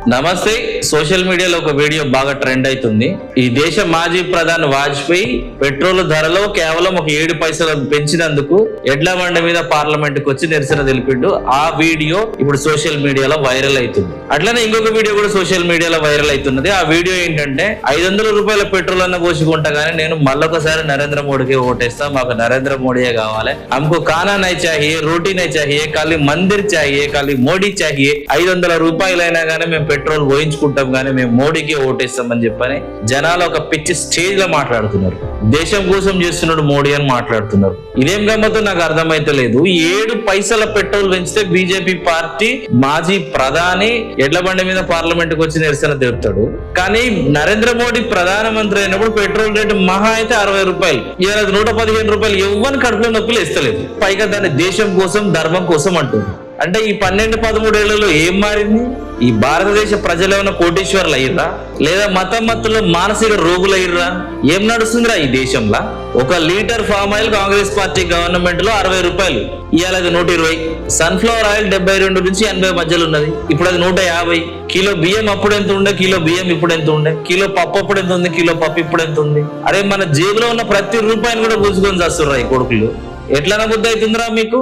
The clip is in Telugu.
నమస్తే. సోషల్ మీడియాలో ఒక వీడియో బాగా ట్రెండ్ అవుతుంది. ఈ దేశ మాజీ ప్రధాని వాజ్పేయి పెట్రోల్ ధరలో కేవలం ఒక 7 పైసలు పెంచినందుకు ఎడ్ల బండి మీద పార్లమెంట్ కు వచ్చి నిరసన తెలిపిండు. ఆ వీడియో ఇప్పుడు సోషల్ మీడియాలో వైరల్ అవుతుంది. అట్లనే ఇంకొక వీడియో కూడా సోషల్ మీడియాలో వైరల్ అవుతున్నది. ఆ వీడియో ఏంటంటే 500 రూపాయల పెట్రోల్ అన్న పోసుకుంటా గానీ నేను మళ్ళొకసారి నరేంద్ర మోడీకి ఓటేస్తా, మాకు నరేంద్ర మోడీయే కావాలి, हमको खाना नहीं चाहिए, रोटी नहीं चाहिए, खाली मंदिर चाहिए, खाली మోడీ चाहिए. 500 రూపాయలైనా గానీ మేము పెట్రోల్ పోయించుకుంటాం కానీ మేము మోడీకి ఓటేస్తామని చెప్పని జనాలు ఒక పిచ్చి స్టేజ్ లో మాట్లాడుతున్నారు. దేశం కోసం చేస్తున్నాడు మోడీ అని మాట్లాడుతున్నారు. ఇదేం గమ్మతో నాకు అర్థమైతే లేదు. 7 పైసల పెట్రోల్ పెంచితే బీజేపీ పార్టీ మాజీ ప్రధాని ఎడ్ల బండి మీద పార్లమెంట్ కు వచ్చి నిరసన తెలుపుతాడు. కానీ నరేంద్ర మోడీ ప్రధానమంత్రి అయినప్పుడు పెట్రోల్ రేటు మహా అయితే 60 రూపాయలు, ఇవాళ 115 రూపాయలు. ఎవ్వని కడుపులో నొప్పులు ఇస్తలేదు. పైగా దాన్ని దేశం కోసం ధర్మం కోసం అంటుంది. అంటే ఈ 12-13 ఏళ్లలో ఏం మారింది? ఈ భారతదేశ ప్రజలు ఏమైనా కోటీశ్వర్లు అయ్యిర్రా, లేదా మతమత్తులో మానసిక రోగులు అయ్యిర్రా? ఏం నడుస్తుందిరా ఈ దేశంలో? 1 litre palm oil Congress party government లో 60 రూపాయలు, ఇవాళ అది 120. సన్ఫ్లవర్ ఆయిల్ 72 నుంచి 80 మధ్యలో ఉన్నది, ఇప్పుడు అది 150. కిలో బియ్యం అప్పుడు ఎంత ఉండే, కిలో బియ్యం ఇప్పుడు ఎంత ఉండే, కిలో పప్పు అప్పుడు ఎంత ఉంది, కిలో పప్పు ఇప్పుడు ఎంత ఉంది? అరే మన జేబులో ఉన్న ప్రతి రూపాయిని కూడా పూసుకొని చేస్తుర్రా ఈ కొడుకులు. ఎట్లా బుద్ధి అవుతుందిరా మీకు?